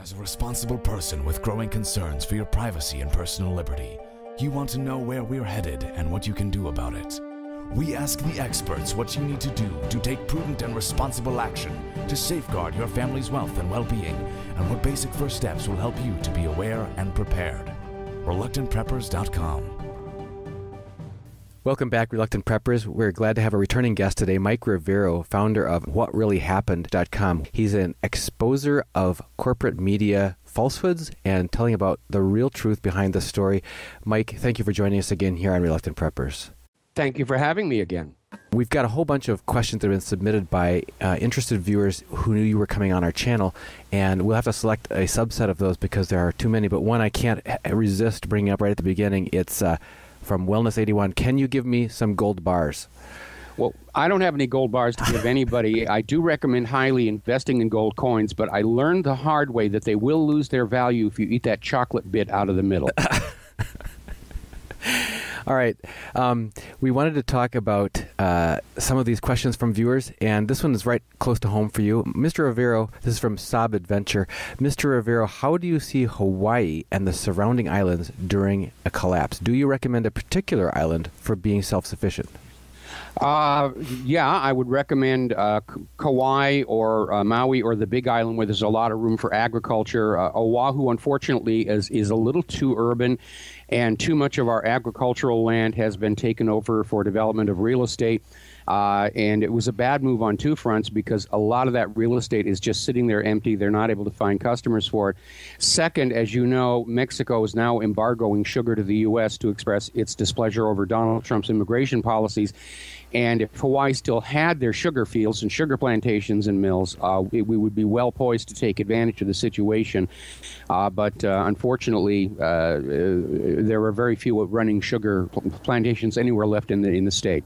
As a responsible person with growing concerns for your privacy and personal liberty, you want to know where we're headed and what you can do about it. We ask the experts what you need to do to take prudent and responsible action to safeguard your family's wealth and well-being, and what basic first steps will help you to be aware and prepared. ReluctantPreppers.com. Welcome back, Reluctant Preppers. We're glad to have a returning guest today, Mike Rivero, founder of WhatReallyHappened.com. He's an exposer of corporate media falsehoods and telling about the real truth behind the story. Mike, thank you for joining us again here on Reluctant Preppers. Thank you for having me again. We've got a whole bunch of questions that have been submitted by interested viewers who knew you were coming on our channel, and we'll have to select a subset of those because there are too many, but one I can't resist bringing up right at the beginning. It's from Wellness81. Can you give me some gold bars? Well, I don't have any gold bars to give anybody. I do recommend highly investing in gold coins, but I learned the hard way that they will lose their value if you eat that chocolate bit out of the middle. All right. We wanted to talk about some of these questions from viewers, and this one is right close to home for you. Mr. Rivero, this is from Saab Adventure. Mr. Rivero, how do you see Hawaii and the surrounding islands during a collapse? Do you recommend a particular island for being self-sufficient? Yeah, I would recommend Kauai or Maui or the Big Island, where there's a lot of room for agriculture. Oahu, unfortunately, is a little too urban, and too much of our agricultural land has been taken over for development of real estate. And it was a bad move on two fronts because a lot of that real estate is just sitting there empty. They're not able to find customers for it. Second, as you know, Mexico is now embargoing sugar to the U.S. to express its displeasure over Donald Trump's immigration policies. And if Hawaii still had their sugar fields and sugar plantations and mills, we would be well poised to take advantage of the situation. But unfortunately, there are very few running sugar plantations anywhere left in the state.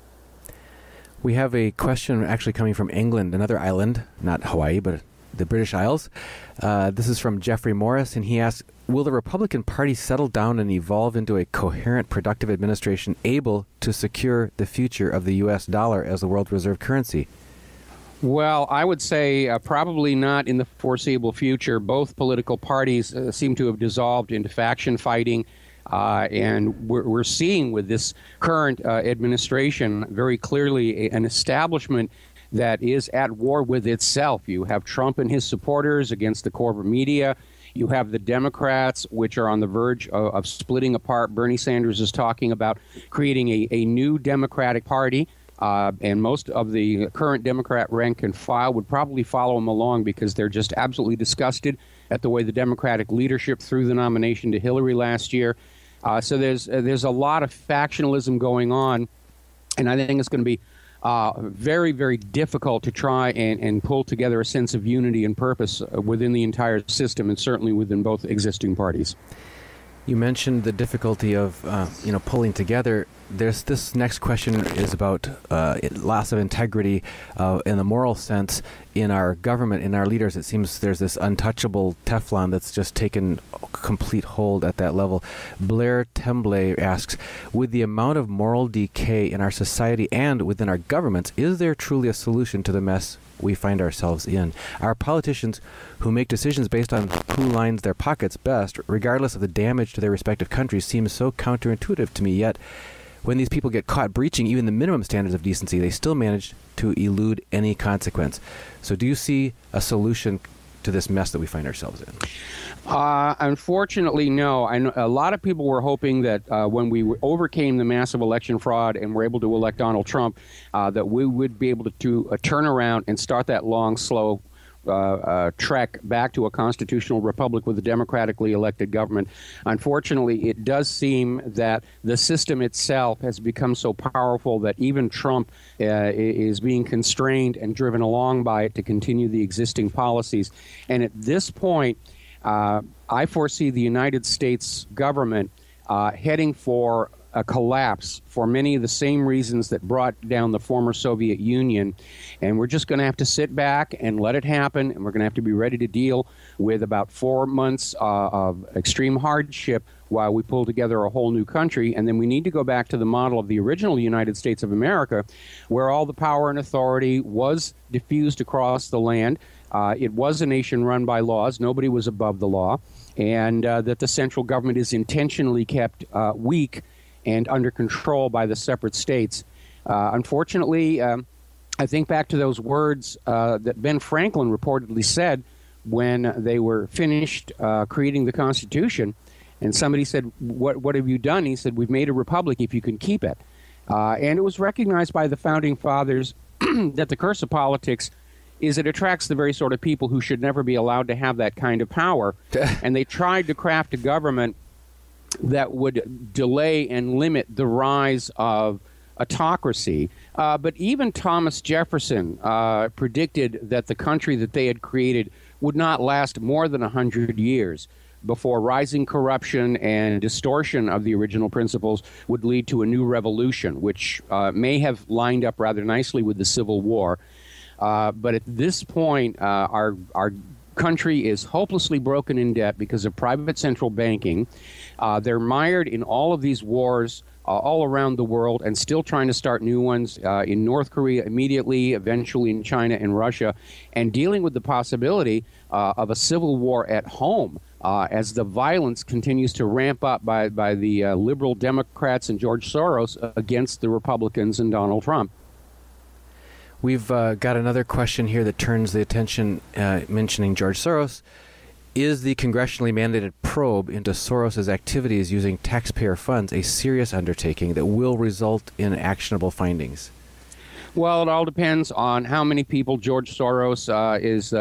We have a question actually coming from England, another island, not Hawaii, but the British Isles. This is from Jeffrey Morris, and he asks, will the Republican Party settle down and evolve into a coherent, productive administration able to secure the future of the U.S. dollar as the world reserve currency? Well, I would say probably not in the foreseeable future. Both political parties seem to have dissolved into faction fighting. And we're seeing with this current administration very clearly an establishment that is at war with itself. You have Trump and his supporters against the corporate media. You have the Democrats, which are on the verge of splitting apart. Bernie Sanders is talking about creating a new Democratic Party. And most of the current Democrat rank and file would probably follow him along because they're just absolutely disgusted at the way the Democratic leadership threw the nomination to Hillary last year. So there's a lot of factionalism going on, and I think it's going to be very, very difficult to try and pull together a sense of unity and purpose within the entire system, and certainly within both existing parties. You mentioned the difficulty of pulling together. This next question is about loss of integrity in the moral sense in our government, in our leaders. It seems there's this untouchable Teflon that's just taken complete hold at that level. Blair Temblay asks, with the amount of moral decay in our society and within our governments, is there truly a solution to the mess we find ourselves in? Our politicians who make decisions based on who lines their pockets best, regardless of the damage to their respective countries, seems so counterintuitive to me, yet when these people get caught breaching even the minimum standards of decency, they still manage to elude any consequence. So do you see a solution to this mess that we find ourselves in? Unfortunately, no. I know a lot of people were hoping that when we overcame the massive election fraud and were able to elect Donald Trump, that we would be able to turn around and start that long, slow trek back to a constitutional republic with a democratically elected government. Unfortunately, it does seem that the system itself has become so powerful that even Trump is being constrained and driven along by it to continue the existing policies. And at this point, I foresee the United States government heading for a collapse for many of the same reasons that brought down the former Soviet Union. And we're just going to have to sit back and let it happen, and we're going to have to be ready to deal with about 4 months of extreme hardship while we pull together a whole new country. And then we need to go back to the model of the original United States of America, where all the power and authority was diffused across the land. It was a nation run by laws. Nobody was above the law. And that the central government is intentionally kept weak and under control by the separate states. Unfortunately, I think back to those words that Ben Franklin reportedly said when they were finished creating the Constitution. And somebody said, what have you done? He said, we've made a republic if you can keep it. And it was recognized by the Founding Fathers that the curse of politics is it attracts the very sort of people who should never be allowed to have that kind of power. And they tried to craft a government that would delay and limit the rise of autocracy. But even Thomas Jefferson predicted that the country that they had created would not last more than 100 years before rising corruption and distortion of the original principles would lead to a new revolution, which may have lined up rather nicely with the Civil War. But at this point, our country is hopelessly broken in debt because of private central banking. They're mired in all of these wars all around the world and still trying to start new ones in North Korea immediately, eventually in China and Russia, and dealing with the possibility of a civil war at home as the violence continues to ramp up by the liberal Democrats and George Soros against the Republicans and Donald Trump. We've got another question here that turns the attention, mentioning George Soros. Is the congressionally mandated probe into Soros's activities using taxpayer funds a serious undertaking that will result in actionable findings? Well, it all depends on how many people George Soros is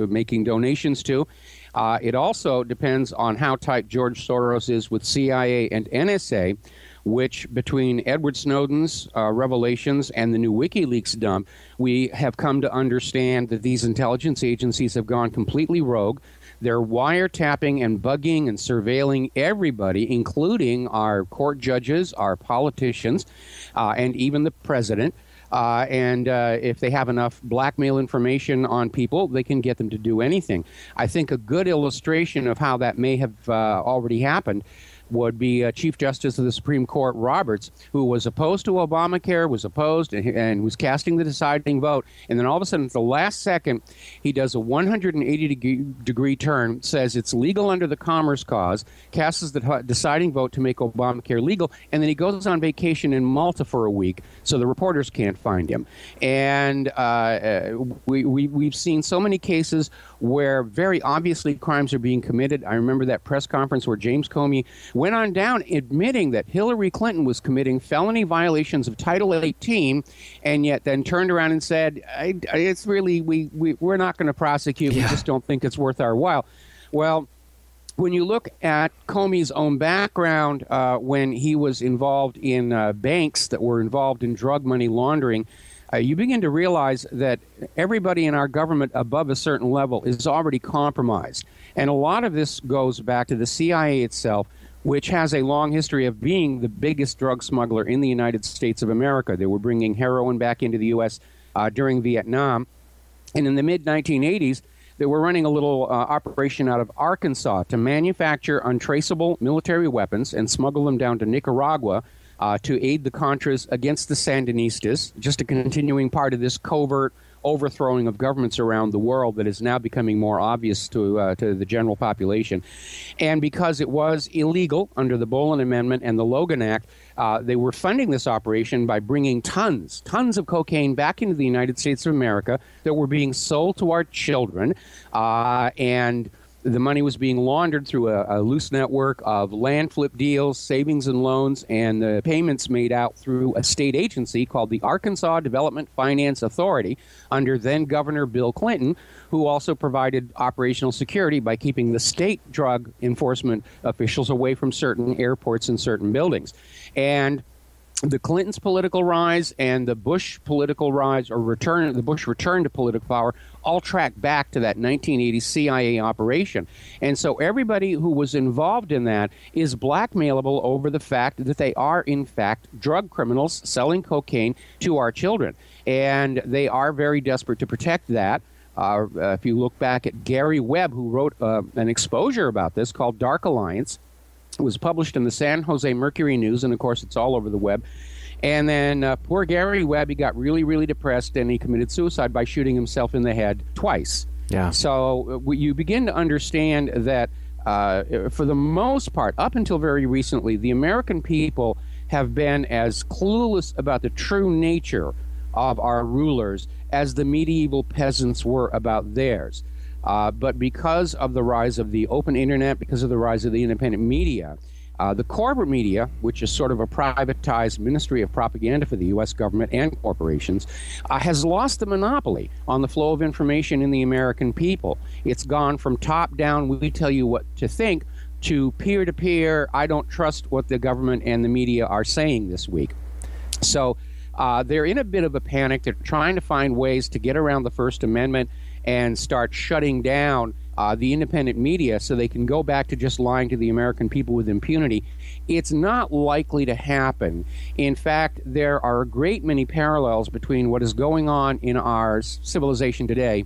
making donations to. It also depends on how tight George Soros is with CIA and NSA, which between Edward Snowden's revelations and the new WikiLeaks dump, we have come to understand that these intelligence agencies have gone completely rogue. They're wiretapping and bugging and surveilling everybody, including our court judges, our politicians, and even the president. And if they have enough blackmail information on people, they can get them to do anything. I think a good illustration of how that may have already happened would be Chief Justice of the Supreme Court Roberts, who was opposed to Obamacare, was opposed and was casting the deciding vote. And then all of a sudden, at the last second, he does a 180-degree turn, says it's legal under the Commerce Clause, casts the deciding vote to make Obamacare legal, and then he goes on vacation in Malta for a week, so the reporters can't find him. And we've seen so many cases where very obviously crimes are being committed. I remember that press conference where James Comey went on down admitting that Hillary Clinton was committing felony violations of Title 18, and yet then turned around and said, it's really, we're not going to prosecute. We just don't think it's worth our while. Well, when you look at Comey's own background, when he was involved in banks that were involved in drug money laundering, you begin to realize that everybody in our government above a certain level is already compromised. And a lot of this goes back to the CIA itself, which has a long history of being the biggest drug smuggler in the United States of America. They were bringing heroin back into the U.S. During Vietnam. And in the mid-1980s, they were running a little operation out of Arkansas to manufacture untraceable military weapons and smuggle them down to Nicaragua to aid the Contras against the Sandinistas, just a continuing part of this covert overthrowing of governments around the world that is now becoming more obvious to the general population. And because it was illegal under the Boland Amendment and the Logan Act, they were funding this operation by bringing tons of cocaine back into the United States of America that were being sold to our children, and the money was being laundered through a loose network of land flip deals, savings and loans, and the payments made out through a state agency called the Arkansas Development Finance Authority under then-Governor Bill Clinton, who also provided operational security by keeping the state drug enforcement officials away from certain airports and certain buildings. And the Clintons' political rise and the Bush political rise or return, the Bush return to political power, all track back to that 1980 CIA operation. And so everybody who was involved in that is blackmailable over the fact that they are, in fact, drug criminals selling cocaine to our children. And they are very desperate to protect that. If you look back at Gary Webb, who wrote an exposure about this called Dark Alliance, it was published in the San Jose Mercury News, and of course it's all over the web. And then poor Gary Webb, he got really, really depressed, and he committed suicide by shooting himself in the head twice. Yeah. So you begin to understand that for the most part, up until very recently, the American people have been as clueless about the true nature of our rulers as the medieval peasants were about theirs. But because of the rise of the open internet, because of the rise of the independent media, the corporate media, which is sort of a privatized ministry of propaganda for the U.S. government and corporations, has lost the monopoly on the flow of information in the American people. It's gone from top down, we tell you what to think, to peer-to-peer, I don't trust what the government and the media are saying this week. So they're in a bit of a panic. They're trying to find ways to get around the First Amendment and start shutting down the independent media so they can go back to just lying to the American people with impunity. It's not likely to happen. In fact, there are a great many parallels between what is going on in our civilization today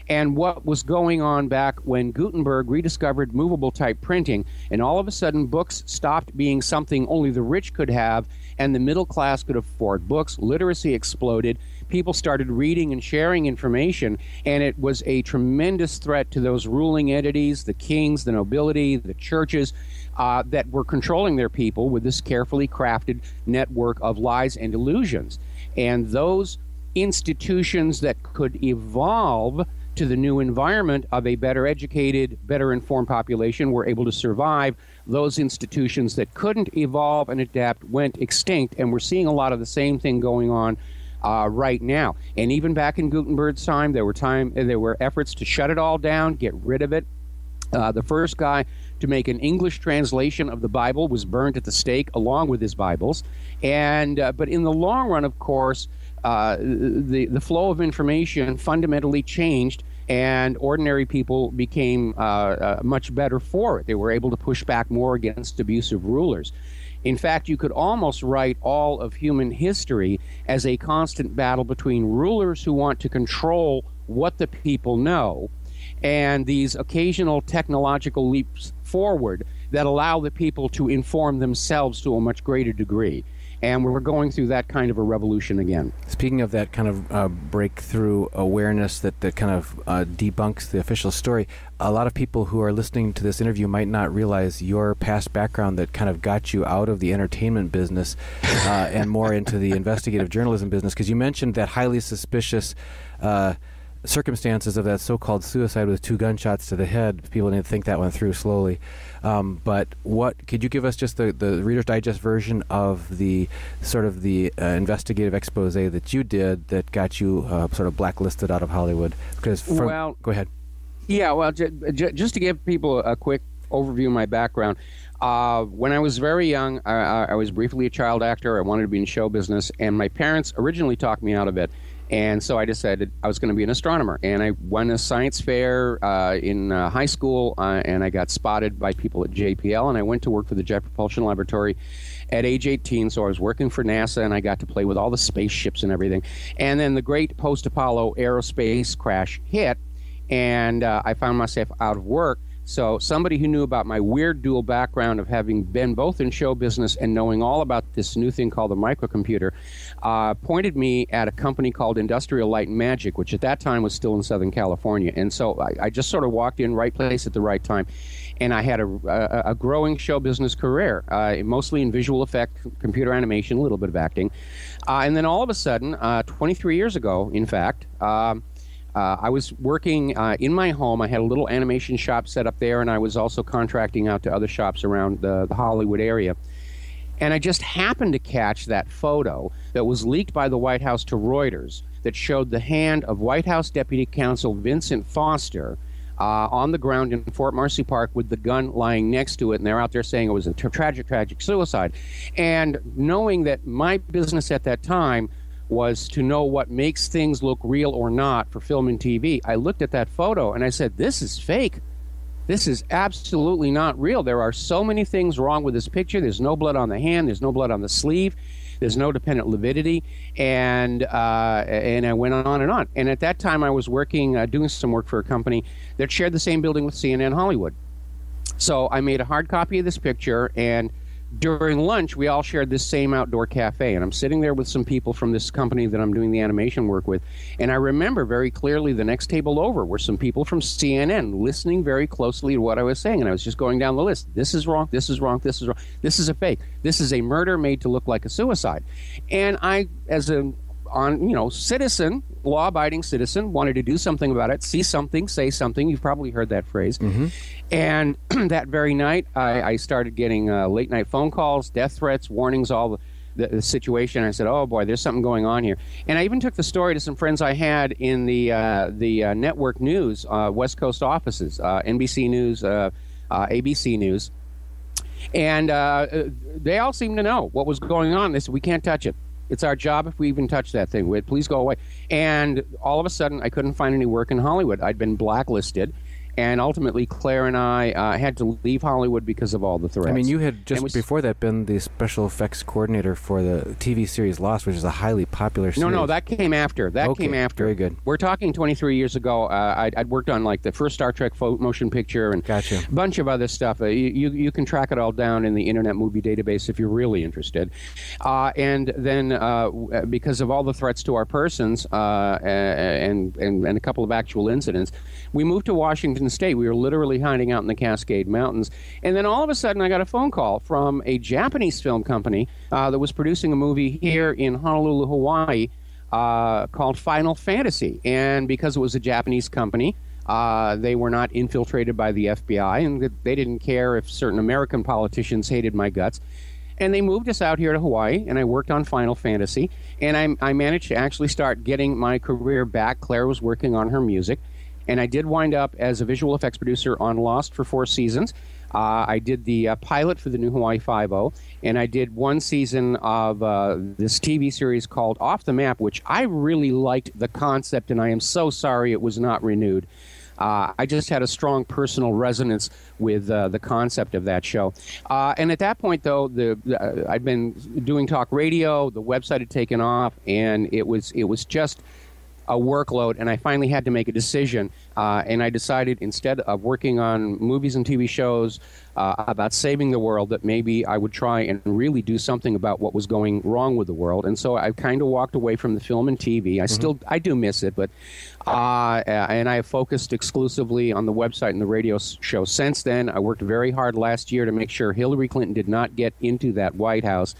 and what was going on back when Gutenberg rediscovered movable type printing, and all of a sudden books stopped being something only the rich could have and the middle class could afford books. Literacy exploded. People started reading and sharing information, and it was a tremendous threat to those ruling entities, the kings, the nobility, the churches, that were controlling their people with this carefully crafted network of lies and illusions. And those institutions that could evolve to the new environment of a better educated, better informed population were able to survive. Those institutions that couldn't evolve and adapt went extinct, and we're seeing a lot of the same thing going on right now. And even back in Gutenberg's time, there were efforts to shut it all down, get rid of it. The first guy to make an English translation of the Bible was burned at the stake along with his Bibles. And but in the long run, of course, the flow of information fundamentally changed, and ordinary people became much better for it. They were able to push back more against abusive rulers. In fact, you could almost write all of human history as a constant battle between rulers who want to control what the people know and these occasional technological leaps forward that allow the people to inform themselves to a much greater degree. And we're going through that kind of a revolution again. Speaking of that kind of breakthrough awareness that kind of debunks the official story, a lot of people who are listening to this interview might not realize your past background that kind of got you out of the entertainment business and more into the investigative journalism business, because you mentioned that highly suspicious circumstances of that so-called suicide with 2 gunshots to the head. People need to think that one through slowly. But what could you give us just the Reader's Digest version of the sort of the investigative expose that you did that got you sort of blacklisted out of Hollywood? Because go ahead. Yeah, well, just to give people a quick overview of my background. When I was very young, I was briefly a child actor. I wanted to be in show business, and my parents originally talked me out of it. And so I decided I was going to be an astronomer. And I won a science fair in high school, and I got spotted by people at JPL, and I went to work for the Jet Propulsion Laboratory at age 18. So I was working for NASA, and I got to play with all the spaceships and everything. And then the great post-Apollo aerospace crash hit, and I found myself out of work. So somebody who knew about my weird dual background of having been both in show business and knowing all about this new thing called the microcomputer pointed me at a company called Industrial Light and Magic, which at that time was still in Southern California. And so I just sort of walked in, right place at the right time. And I had a growing show business career, mostly in visual effect, computer animation, a little bit of acting. And then all of a sudden, 23 years ago, in fact, I was working in my home. I had a little animation shop set up there, and I was also contracting out to other shops around the Hollywood area. And I just happened to catch that photo that was leaked by the White House to Reuters that showed the hand of White House Deputy Counsel Vincent Foster on the ground in Fort Marcy Park with the gun lying next to it, and they're out there saying it was a tragic suicide. And knowing that my business at that time was to know what makes things look real or not for film and TV, I looked at that photo and I said, this is fake. This is absolutely not real. There are so many things wrong with this picture. There's no blood on the hand. There's no blood on the sleeve. There's no dependent lividity. And I went on and on. And at that time, I was working, doing some work for a company that shared the same building with CNN Hollywood. So I made a hard copy of this picture and during lunch, we all shared this same outdoor cafe, and I'm sitting there with some people from this company that I'm doing the animation work with, and I remember very clearly the next table over were some people from CNN listening very closely to what I was saying, and I was just going down the list. This is wrong, this is wrong, this is wrong, this is a fake, this is a murder made to look like a suicide. And I, as a citizen, law-abiding citizen, wanted to do something about it, see something, say something. You've probably heard that phrase. Mm-hmm. And that very night, I started getting late-night phone calls, death threats, warnings, all the situation. I said, oh, boy, there's something going on here. And I even took the story to some friends I had in the network news, West Coast offices, NBC News, ABC News. And they all seemed to know what was going on. They said, we can't touch it. It's our job if we even touch that thing. Please go away. And all of a sudden, I couldn't find any work in Hollywood. I'd been blacklisted. And ultimately, Claire and I had to leave Hollywood because of all the threats. I mean, you had just before that been the special effects coordinator for the TV series Lost, which is a highly popular series. No, that came after. That came after. Very good. We're talking 23 years ago. I'd worked on like the first Star Trek motion picture and a bunch of other stuff. You can track it all down in the Internet Movie Database if you're really interested. And then because of all the threats to our persons and a couple of actual incidents, we moved to Washington State. We were literally hiding out in the Cascade Mountains. And then all of a sudden, I got a phone call from a Japanese film company that was producing a movie here in Honolulu, Hawaii, called Final Fantasy. And because it was a Japanese company, they were not infiltrated by the FBI, and they didn't care if certain American politicians hated my guts. And they moved us out here to Hawaii, and I worked on Final Fantasy. And I managed to actually start getting my career back. Claire was working on her music. And I did wind up as a visual effects producer on Lost for 4 seasons. I did the pilot for the new Hawaii Five-0, and I did 1 season of this TV series called Off the Map, which I really liked the concept, and I am so sorry it was not renewed. I just had a strong personal resonance with the concept of that show. And at that point, though, I'd been doing talk radio, the website had taken off, and it was just a workload, and I finally had to make a decision, and I decided instead of working on movies and TV shows about saving the world, that maybe I would try and really do something about what was going wrong with the world. And so I kind of walked away from the film and TV. I do miss it, but and I have focused exclusively on the website and the radio show since then. I worked very hard last year to make sure Hillary Clinton did not get into that White House.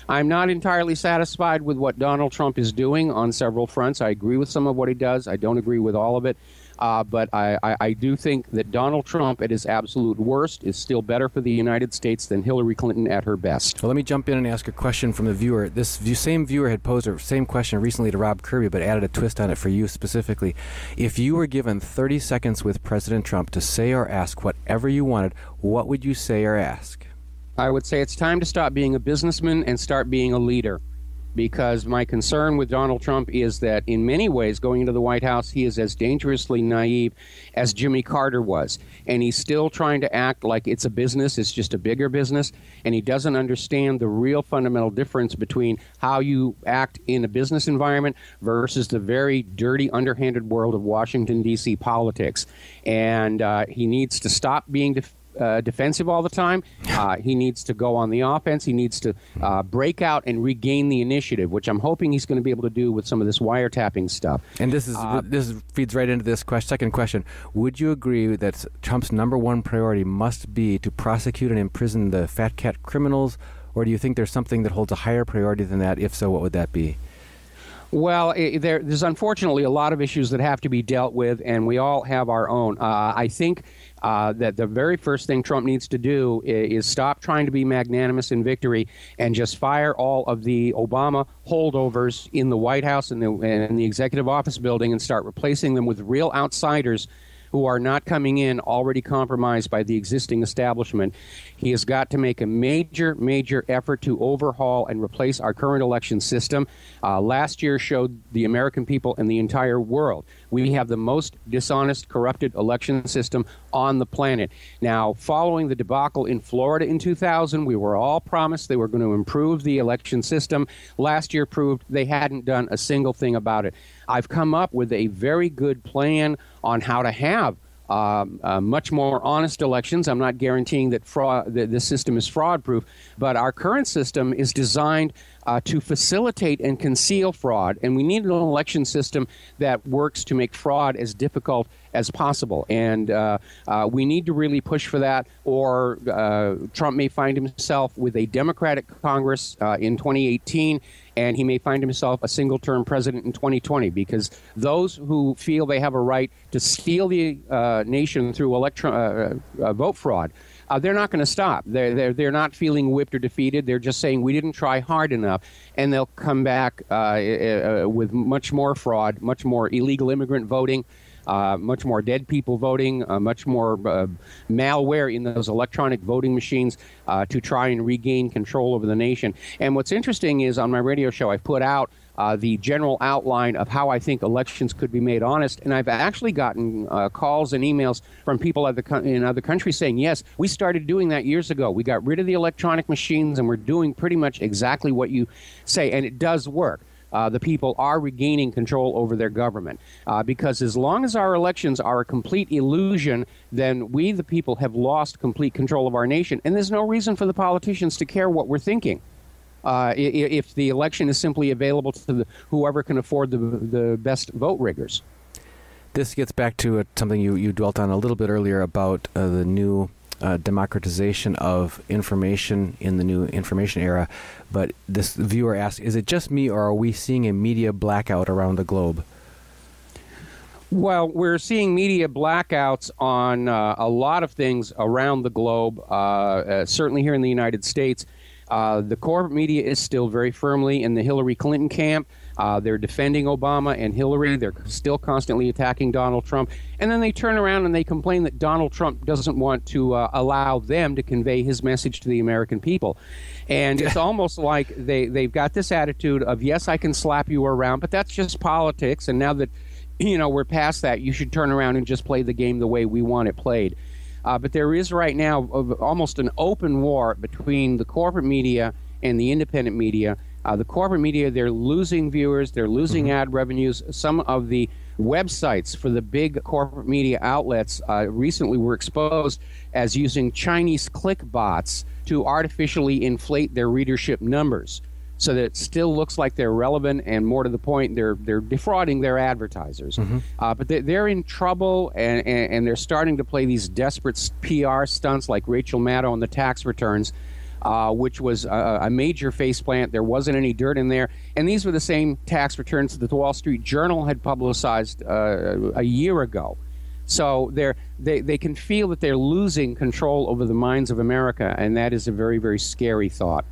I'm not entirely satisfied with what Donald Trump is doing on several fronts. I agree with some of what he does. I don't agree with all of it. But I do think that Donald Trump at his absolute worst is still better for the United States than Hillary Clinton at her best. Well, let me jump in and ask a question from the viewer. This same viewer had posed the same question recently to Rob Kirby, but added a twist on it for you specifically. If you were given 30 seconds with President Trump to say or ask whatever you wanted, what would you say or ask? I would say it's time to stop being a businessman and start being a leader, because my concern with Donald Trump is that in many ways going into the White House, he is as dangerously naive as Jimmy Carter was. And he's still trying to act like it's a business, it's just a bigger business, and he doesn't understand the real fundamental difference between how you act in a business environment versus the very dirty, underhanded world of Washington, D.C. politics. And he needs to stop being defensive all the time. He needs to go on the offense. He needs to break out and regain the initiative, which I'm hoping he's going to be able to do with some of this wiretapping stuff. And this feeds right into this second question. Would you agree that Trump's number one priority must be to prosecute and imprison the fat cat criminals, or do you think there's something that holds a higher priority than that? If so, what would that be? Well, there's unfortunately a lot of issues that have to be dealt with, and we all have our own. I think that the very first thing Trump needs to do is stop trying to be magnanimous in victory and just fire all of the Obama holdovers in the White House and the Executive Office building and start replacing them with real outsiders who are not coming in already compromised by the existing establishment. He has got to make a major, major effort to overhaul and replace our current election system. Last year showed the American people and the entire world we have the most dishonest, corrupted election system on the planet. Now, following the debacle in Florida in 2000, we were all promised they were going to improve the election system. Last year proved they hadn't done a single thing about it. I've come up with a very good plan on how to have much more honest elections. I'm not guaranteeing that the system is fraud-proof, but our current system is designed to facilitate and conceal fraud, and we need an election system that works to make fraud as difficult as possible. And we need to really push for that, or Trump may find himself with a Democratic Congress in 2018, and he may find himself a single-term president in 2020, because those who feel they have a right to steal the nation through vote fraud, they're not going to stop. They're not feeling whipped or defeated. They're just saying we didn't try hard enough, and they'll come back with much more fraud, much more illegal immigrant voting, much more dead people voting, much more malware in those electronic voting machines to try and regain control over the nation. And what's interesting is on my radio show, I've put out the general outline of how I think elections could be made honest. And I've actually gotten calls and emails from people in other countries saying, yes, we started doing that years ago. We got rid of the electronic machines, and we're doing pretty much exactly what you say. And it does work. The people are regaining control over their government. Because as long as our elections are a complete illusion, then we, the people, have lost complete control of our nation. And there's no reason for the politicians to care what we're thinking. If the election is simply available to whoever can afford the best vote riggers. This gets back to something you dwelt on a little bit earlier about the new democratization of information in the new information era. But this viewer asks, is it just me, or are we seeing a media blackout around the globe? Well, we're seeing media blackouts on a lot of things around the globe, certainly here in the United States. The corporate media is still very firmly in the Hillary Clinton camp. They're defending Obama and Hillary. They're still constantly attacking Donald Trump. And then they turn around and they complain that Donald Trump doesn't want to allow them to convey his message to the American people. And it's almost like they've got this attitude of, yes, I can slap you around, but that's just politics. And now that, we're past that, you should turn around and just play the game the way we want it played. But there is right now almost an open war between the corporate media and the independent media. The corporate media, they're losing viewers, they're losing ad revenues. Some of the websites for the big corporate media outlets recently were exposed as using Chinese click bots to artificially inflate their readership numbers, so that it still looks like they're relevant, and more to the point, they're defrauding their advertisers. But they're in trouble, and they're starting to play these desperate PR stunts like Rachel Maddow on the tax returns, which was a major faceplant. There wasn't any dirt in there. And these were the same tax returns that the Wall Street Journal had publicized a year ago. So they can feel that they're losing control over the minds of America, and that is a very, very scary thought.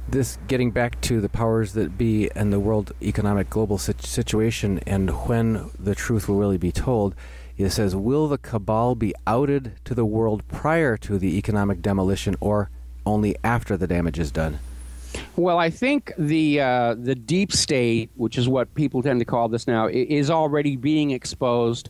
This getting back to the powers that be and the world economic global situation and when the truth will really be told, it says, will the cabal be outed to the world prior to the economic demolition or only after the damage is done? Well, I think the deep state, which is what people tend to call this now, is already being exposed.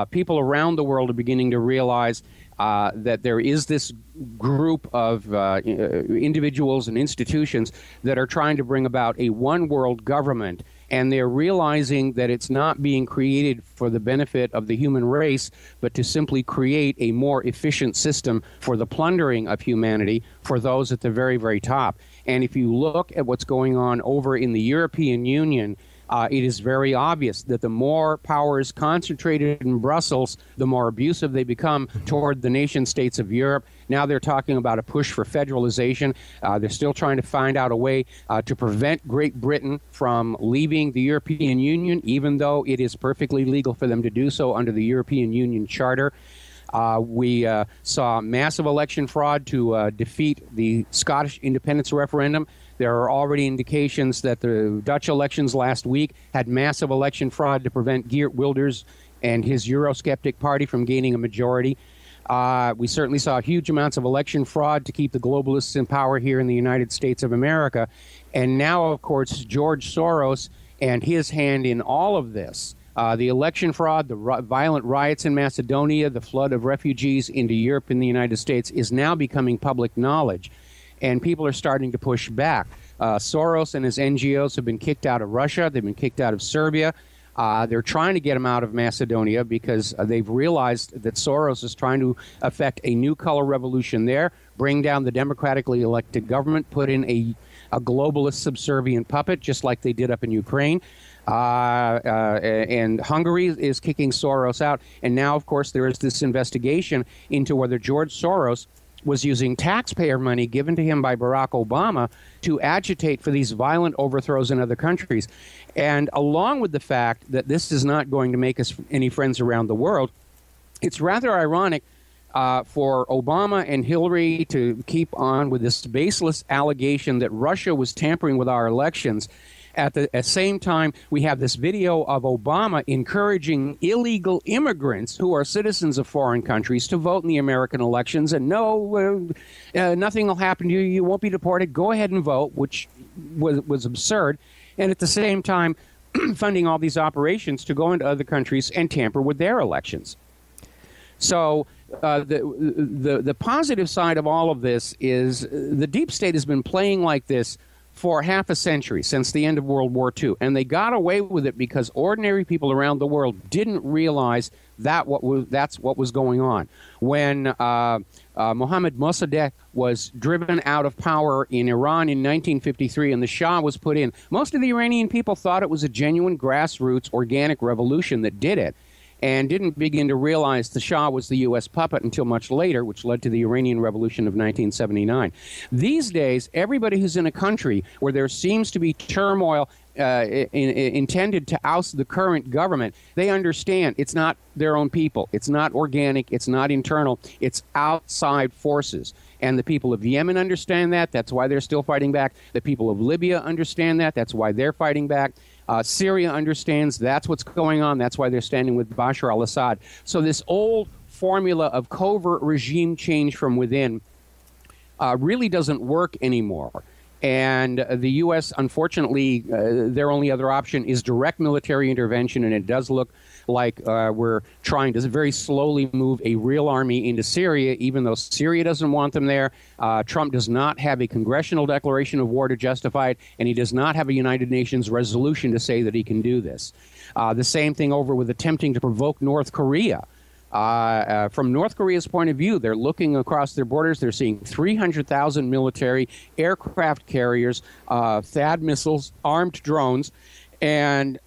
People around the world are beginning to realize that there is this group of individuals and institutions that are trying to bring about a one-world government, and they're realizing that it's not being created for the benefit of the human race, but to simply create a more efficient system for the plundering of humanity for those at the very, very top. And if you look at what's going on over in the European Union, it is very obvious that the more power is concentrated in Brussels, the more abusive they become toward the nation states of Europe. Now they're talking about a push for federalization. They're still trying to find out a way to prevent Great Britain from leaving the European Union, even though it is perfectly legal for them to do so under the European Union Charter. We saw massive election fraud to defeat the Scottish independence referendum. There are already indications that the Dutch elections last week had massive election fraud to prevent Geert Wilders and his Eurosceptic party from gaining a majority. We certainly saw huge amounts of election fraud to keep the globalists in power here in the United States of America. And now, of course, George Soros and his hand in all of this. The election fraud, the violent riots in Macedonia, the flood of refugees into Europe and the United States is now becoming public knowledge. And people are starting to push back. Soros and his NGOs have been kicked out of Russia. They've been kicked out of Serbia. They're trying to get him out of Macedonia because they've realized that Soros is trying to effect a new color revolution there, bring down the democratically elected government, put in a globalist subservient puppet, just like they did up in Ukraine. And Hungary is kicking Soros out. And now, of course, there is this investigation into whether George Soros was using taxpayer money given to him by Barack Obama to agitate for these violent overthrows in other countries. And along with the fact that this is not going to make us any friends around the world, it's rather ironic for Obama and Hillary to keep on with this baseless allegation that Russia was tampering with our elections. At the same time, we have this video of Obama encouraging illegal immigrants who are citizens of foreign countries to vote in the American elections. And no, nothing will happen to you. You won't be deported. Go ahead and vote, which was absurd. And at the same time, funding all these operations to go into other countries and tamper with their elections. So the positive side of all of this is the deep state has been playing like this for half a century, since the end of World War II. And they got away with it because ordinary people around the world didn't realize that's what was going on. When Mohammad Mossadegh was driven out of power in Iran in 1953 and the Shah was put in, most of the Iranian people thought it was a genuine grassroots organic revolution that did it, and didn't begin to realize the Shah was the U.S. puppet until much later, which led to the Iranian Revolution of 1979. These days, everybody who's in a country where there seems to be turmoil intended to oust the current government, they understand it's not their own people. It's not organic. It's not internal. It's outside forces. And the people of Yemen understand that. That's why they're still fighting back. The people of Libya understand that. That's why they're fighting back. Syria understands that's what's going on. That's why they're standing with Bashar al-Assad. So this old formula of covert regime change from within really doesn't work anymore. And the U.S., unfortunately, their only other option is direct military intervention, and it does look like we're trying to very slowly move a real army into Syria, even though Syria doesn't want them there. Trump does not have a congressional declaration of war to justify it, and he does not have a United Nations resolution to say that he can do this. The same thing over with attempting to provoke North Korea. From North Korea's point of view, they're looking across their borders. They're seeing 300,000 military aircraft carriers, THAAD missiles, armed drones. And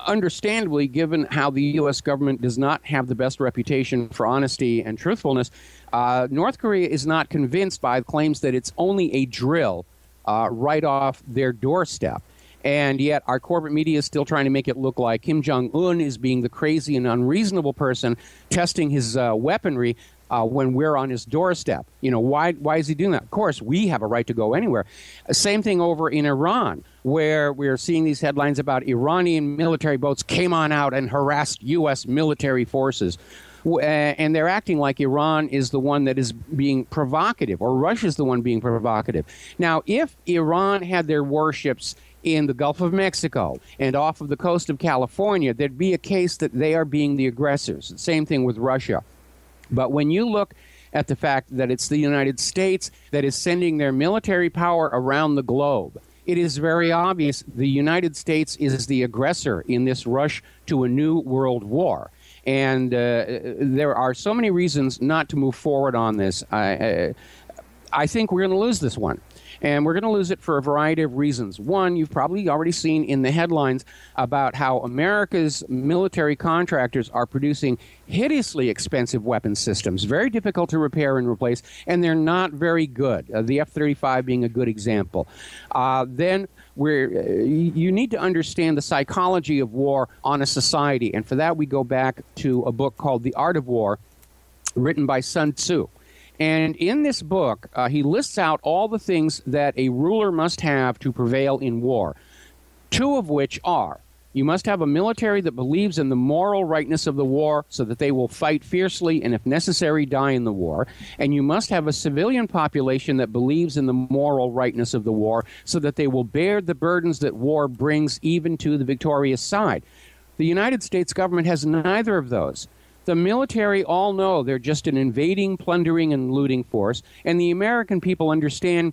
understandably, given how the U.S. government does not have the best reputation for honesty and truthfulness, North Korea is not convinced by claims that it's only a drill right off their doorstep. And yet our corporate media is still trying to make it look like Kim Jong-un is being the crazy and unreasonable person testing his weaponry when we're on his doorstep. You know, why is he doing that? Of course, we have a right to go anywhere. Same thing over in Iran, where we're seeing these headlines about Iranian military boats came on out and harassed U.S. military forces. And they're acting like Iran is the one that is being provocative, or Russia's the one being provocative. Now, if Iran had their warships in the Gulf of Mexico and off of the coast of California, there'd be a case that they are being the aggressors. Same thing with Russia. But when you look at the fact that it's the United States that is sending their military power around the globe, it is very obvious the United States is the aggressor in this rush to a new world war. And there are so many reasons not to move forward on this. I think we're going to lose this one. And we're going to lose it for a variety of reasons. One, you've probably already seen in the headlines about how America's military contractors are producing hideously expensive weapon systems, very difficult to repair and replace, and they're not very good, the F-35 being a good example. Then you need to understand the psychology of war on a society, and for that we go back to a book called The Art of War, written by Sun Tzu. And in this book, he lists out all the things that a ruler must have to prevail in war, two of which are: you must have a military that believes in the moral rightness of the war so that they will fight fiercely and, if necessary, die in the war. And you must have a civilian population that believes in the moral rightness of the war so that they will bear the burdens that war brings even to the victorious side. The United States government has neither of those. The military all know they're just an invading, plundering, and looting force, and the American people understand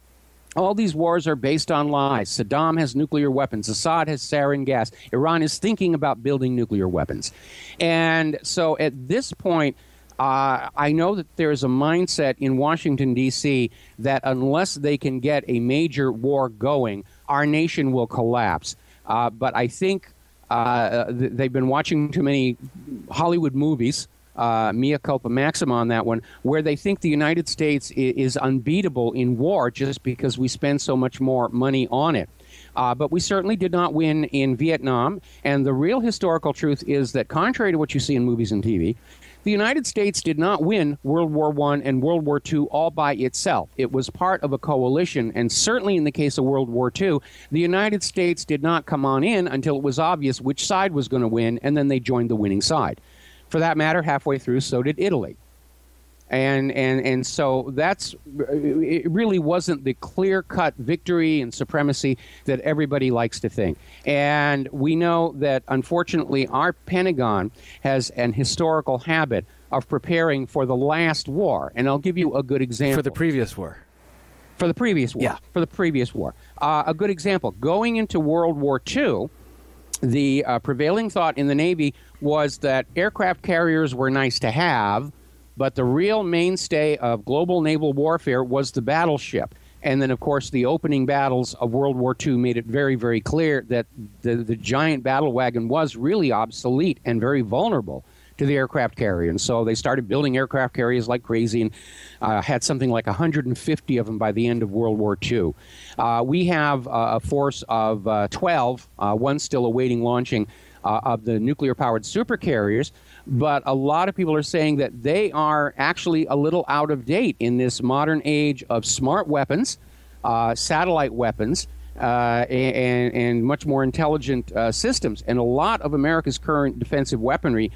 All these wars are based on lies. Saddam has nuclear weapons. Assad has sarin gas. Iran is thinking about building nuclear weapons. And so at this point, I know that there is a mindset in Washington, D.C., that unless they can get a major war going, our nation will collapse. But I think they've been watching too many Hollywood movies, mea culpa maxima on that one, where they think the United States is unbeatable in war just because we spend so much more money on it. But we certainly did not win in Vietnam. And the real historical truth is that, contrary to what you see in movies and TV, the United States did not win World War I and World War II all by itself. It was part of a coalition, and certainly in the case of World War II, the United States did not come on in until it was obvious which side was going to win, and then they joined the winning side. For that matter, halfway through, so did Italy. And so it really wasn't the clear-cut victory and supremacy that everybody likes to think. And we know that, unfortunately, our Pentagon has an historical habit of preparing for the last war. And I'll give you a good example. For the previous war. For the previous war. Yeah. For the previous war. A good example. Going into World War II, the prevailing thought in the Navy was that aircraft carriers were nice to have, but the real mainstay of global naval warfare was the battleship. And then, of course, the opening battles of World War II made it very, very clear that the giant battle wagon was really obsolete and very vulnerable to the aircraft carrier. And so they started building aircraft carriers like crazy, and had something like 150 of them by the end of World War II. We have a force of 12, one still awaiting launching, of the nuclear-powered supercarriers. But a lot of people are saying that they are actually a little out of date in this modern age of smart weapons, satellite weapons, and much more intelligent systems. And a lot of America's current defensive weaponry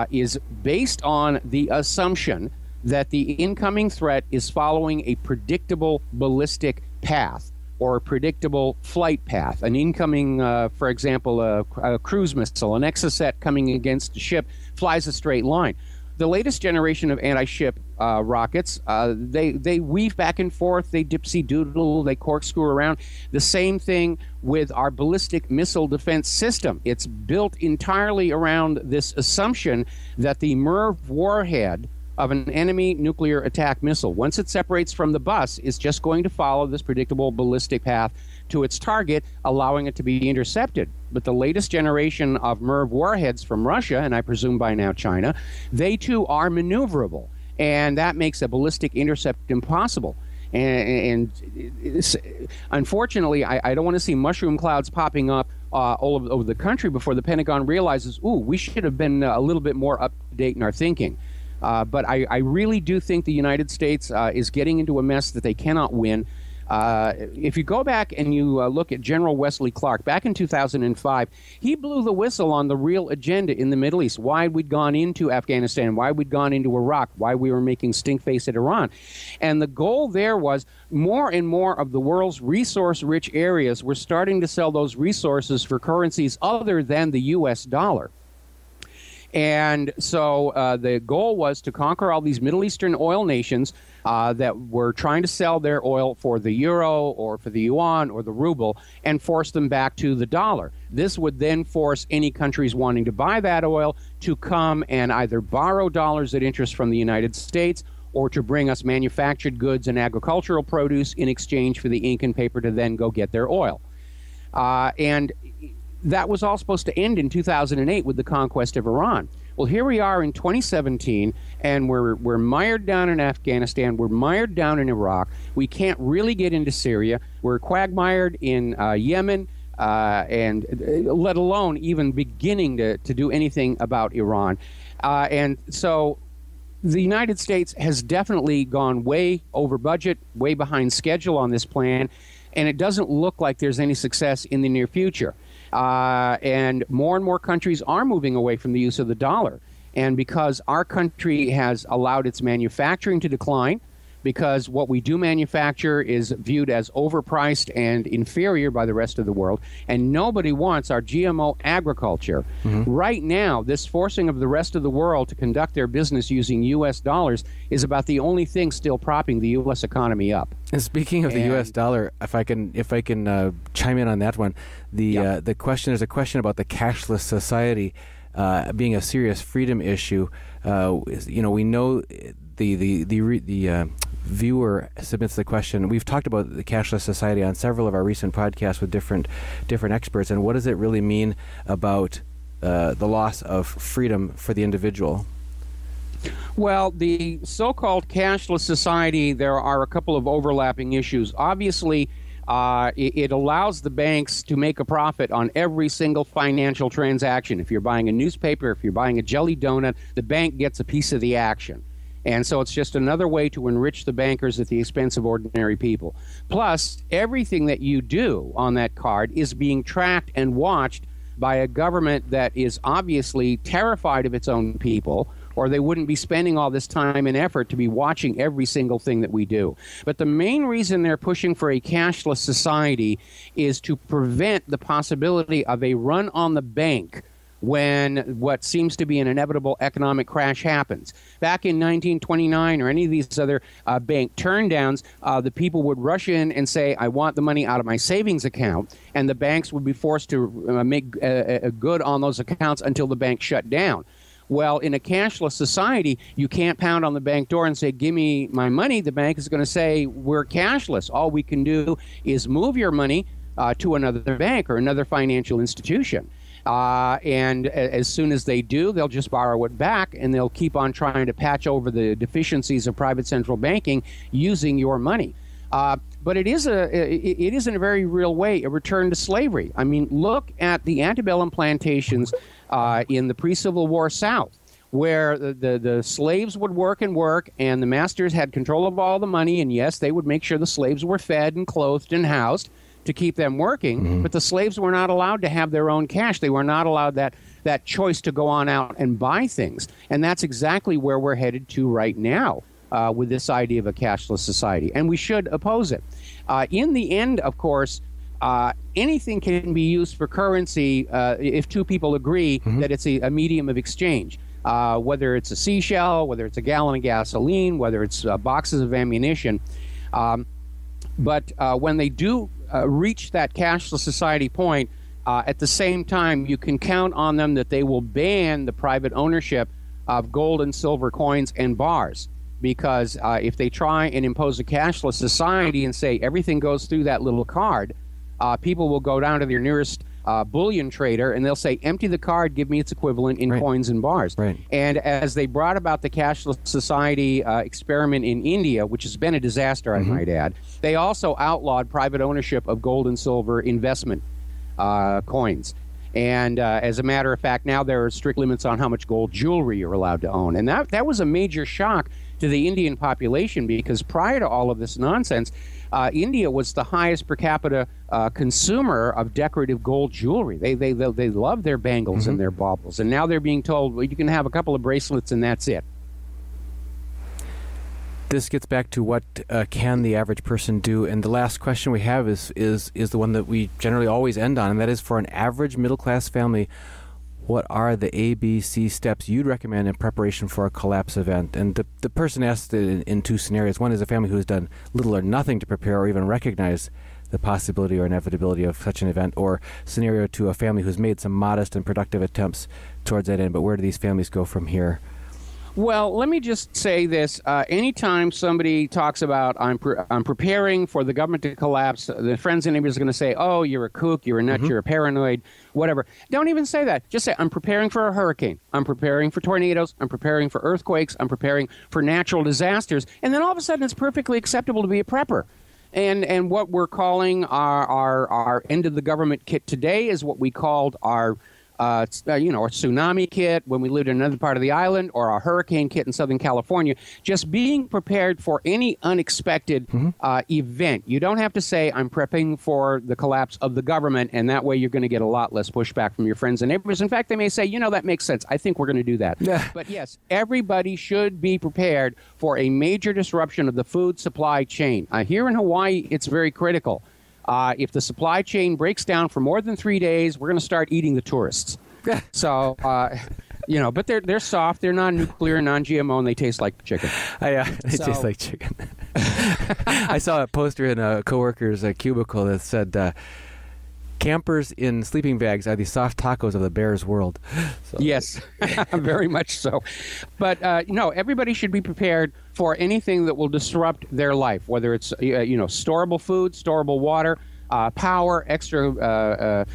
is based on the assumption that the incoming threat is following a predictable ballistic path or a predictable flight path. An incoming, for example, a cruise missile, an Exocet coming against a ship, flies a straight line. The latest generation of anti-ship rockets, they weave back and forth, they dipsy-doodle, they corkscrew around. The same thing with our ballistic missile defense system. It's built entirely around this assumption that the MIRV warhead of an enemy nuclear attack missile, once it separates from the bus, is just going to follow this predictable ballistic path to its target, allowing it to be intercepted. But the latest generation of MIRV warheads from Russia, and I presume by now China, they too are maneuverable, and that makes a ballistic intercept impossible. And unfortunately, I don't want to see mushroom clouds popping up all over the country before the Pentagon realizes, ooh, we should have been a little bit more up to date in our thinking. But I really do think the United States is getting into a mess that they cannot win. If you go back and you look at General Wesley Clark, back in 2005, he blew the whistle on the real agenda in the Middle East, why we'd gone into Afghanistan, why we'd gone into Iraq, why we were making stink face at Iran. And the goal there was more and more of the world's resource-rich areas were starting to sell those resources for currencies other than the U.S. dollar. And so the goal was to conquer all these Middle Eastern oil nations that were trying to sell their oil for the euro or for the yuan or the ruble and force them back to the dollar. This would then force any countries wanting to buy that oil to come and either borrow dollars at interest from the United States or to bring us manufactured goods and agricultural produce in exchange for the ink and paper to then go get their oil. And that was all supposed to end in 2008 with the conquest of Iran. Well, here we are in 2017, and we're mired down in Afghanistan. We're mired down in Iraq. We can't really get into Syria. We're quagmired in Yemen, and let alone even beginning to do anything about Iran. And so the United States has definitely gone way over budget, way behind schedule on this plan, and it doesn't look like there's any success in the near future. And more countries are moving away from the use of the dollar. And because our country has allowed its manufacturing to decline, because what we do manufacture is viewed as overpriced and inferior by the rest of the world, and nobody wants our GMO agriculture. Right now, this forcing of the rest of the world to conduct their business using U.S. dollars is about the only thing still propping the U.S. economy up. And speaking of the U.S. dollar, if I can chime in on that one, the question is a question about the cashless society being a serious freedom issue. We know the viewer submits the question. We've talked about the cashless society on several of our recent podcasts with different experts, and what does it really mean about the loss of freedom for the individual? Well, the so-called cashless society, there are a couple of overlapping issues. Obviously, it allows the banks to make a profit on every single financial transaction. If you're buying a newspaper, if you're buying a jelly donut, the bank gets a piece of the action. And so it's just another way to enrich the bankers at the expense of ordinary people. Plus, everything that you do on that card is being tracked and watched by a government that is obviously terrified of its own people, or they wouldn't be spending all this time and effort to be watching every single thing that we do. But the main reason they're pushing for a cashless society is to prevent the possibility of a run on the bank when what seems to be an inevitable economic crash happens. Back in 1929 or any of these other bank turndowns, the people would rush in and say, I want the money out of my savings account, and the banks would be forced to make good on those accounts until the bank shut down. Well, in a cashless society, you can't pound on the bank door and say, give me my money. The bank is going to say, we're cashless. All we can do is move your money to another bank or another financial institution. And as soon as they do, they'll just borrow it back, and they'll keep on trying to patch over the deficiencies of private central banking using your money. But it is in a very real way a return to slavery. I mean, look at the antebellum plantations in the pre-Civil War South, where the slaves would work, and the masters had control of all the money, and yes, they would make sure the slaves were fed and clothed and housed to keep them working, but the slaves were not allowed to have their own cash. They were not allowed that choice to go on out and buy things. And that's exactly where we're headed to right now with this idea of a cashless society. And we should oppose it. In the end, of course, anything can be used for currency if two people agree that it's a medium of exchange. Whether it's a seashell, whether it's a gallon of gasoline, whether it's boxes of ammunition. But when they do reach that cashless society point, at the same time, you can count on them that they will ban the private ownership of gold and silver coins and bars. Because if they try and impose a cashless society and say everything goes through that little card, people will go down to their nearest bullion trader and they'll say, empty the card, give me its equivalent in coins and bars. And as they brought about the cashless society experiment in India, which has been a disaster, I might add, they also outlawed private ownership of gold and silver investment coins. And as a matter of fact, now there are strict limits on how much gold jewelry you're allowed to own. And that was a major shock to the Indian population, because prior to all of this nonsense, India was the highest per capita consumer of decorative gold jewelry. They love their bangles and their baubles. And now they're being told, well, you can have a couple of bracelets and that's it. This gets back to what can the average person do, and the last question we have is the one that we generally always end on, and that is, for an average middle-class family, what are the ABC steps you'd recommend in preparation for a collapse event? And the person asked it in two scenarios. One is a family who has done little or nothing to prepare or even recognize the possibility or inevitability of such an event, or scenario two, a family who's made some modest and productive attempts towards that end. But where do these families go from here? Well, let me just say this. Anytime somebody talks about I'm preparing for the government to collapse, the friends and neighbors are going to say, oh, you're a kook, you're a nut, you're a paranoid, whatever. Don't even say that. Just say, I'm preparing for a hurricane. I'm preparing for tornadoes. I'm preparing for earthquakes. I'm preparing for natural disasters. And then all of a sudden it's perfectly acceptable to be a prepper. And what we're calling our end of the government kit today is what we called our a tsunami kit when we lived in another part of the island, or a hurricane kit in Southern California. Just being prepared for any unexpected event. You don't have to say, I'm prepping for the collapse of the government, and that way you're going to get a lot less pushback from your friends and neighbors. In fact, they may say, that makes sense. I think we're going to do that. But yes, everybody should be prepared for a major disruption of the food supply chain. Here in Hawaii, it's very critical. If the supply chain breaks down for more than 3 days, we're going to start eating the tourists. So, but they're soft, they're non-nuclear, non-GMO, and they taste like chicken. They taste like chicken. I saw a poster in a coworker's cubicle that said, campers in sleeping bags are the soft tacos of the bear's world. So. Yes, very much so. But, everybody should be prepared for anything that will disrupt their life, whether it's, storable food, storable water, power, extra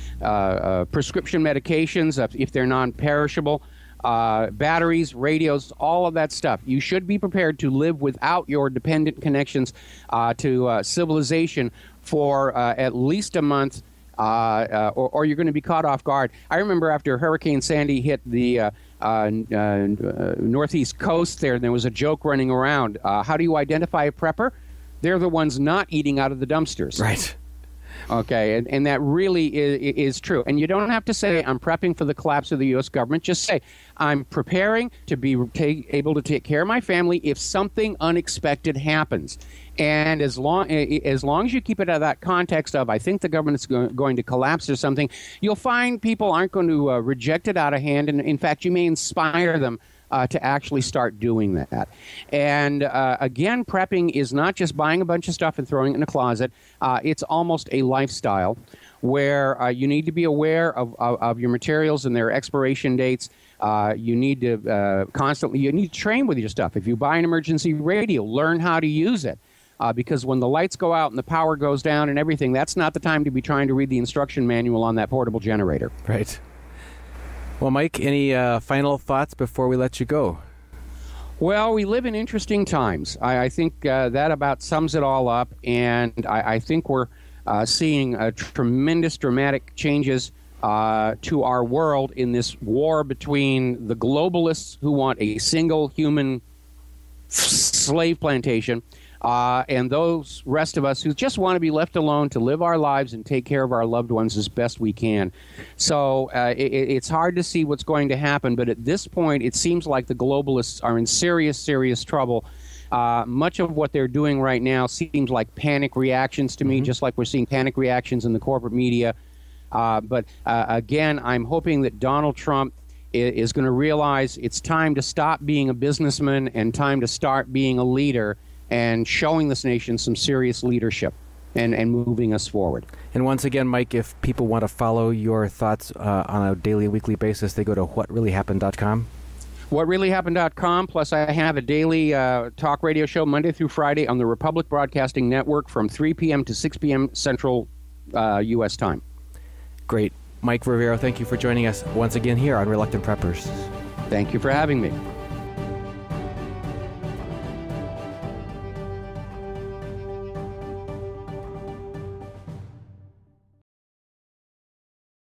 prescription medications if they're non-perishable, batteries, radios, all of that stuff. You should be prepared to live without your dependent connections to civilization for at least a month. Or you're going to be caught off guard. I remember after Hurricane Sandy hit the northeast coast there was a joke running around. How do you identify a prepper? They're the ones not eating out of the dumpsters. Right. Okay, and that really is true. And you don't have to say, I'm prepping for the collapse of the U.S. government. Just say, I'm preparing to be able to take care of my family if something unexpected happens. And as long as you keep it out of that context of, I think the government's going to collapse or something, you'll find people aren't going to reject it out of hand. And in fact, you may inspire them to actually start doing that. And again, prepping is not just buying a bunch of stuff and throwing it in a closet. It's almost a lifestyle where you need to be aware of your materials and their expiration dates. You need to you need to train with your stuff. If you buy an emergency radio, learn how to use it. Because when the lights go out and the power goes down and everything, that's not the time to be trying to read the instruction manual on that portable generator. Right. Well, Mike, any final thoughts before we let you go? Well, we live in interesting times. I think that about sums it all up, and I think we're seeing tremendous, dramatic changes to our world in this war between the globalists who want a single human slave plantation and those rest of us who just want to be left alone to live our lives and take care of our loved ones as best we can. So it's hard to see what's going to happen, but at this point, it seems like the globalists are in serious, serious trouble. Much of what they're doing right now seems like panic reactions to me, just like we're seeing panic reactions in the corporate media. But again, I'm hoping that Donald Trump is going to realize it's time to stop being a businessman and time to start being a leader and showing this nation some serious leadership and moving us forward. And once again, Mike, if people want to follow your thoughts on a daily, weekly basis, they go to whatreallyhappened.com. Whatreallyhappened.com, plus I have a daily talk radio show Monday through Friday on the Republic Broadcasting Network from 3 p.m. to 6 p.m. Central U.S. time. Great. Mike Rivero, thank you for joining us once again here on Reluctant Preppers. Thank you for having me.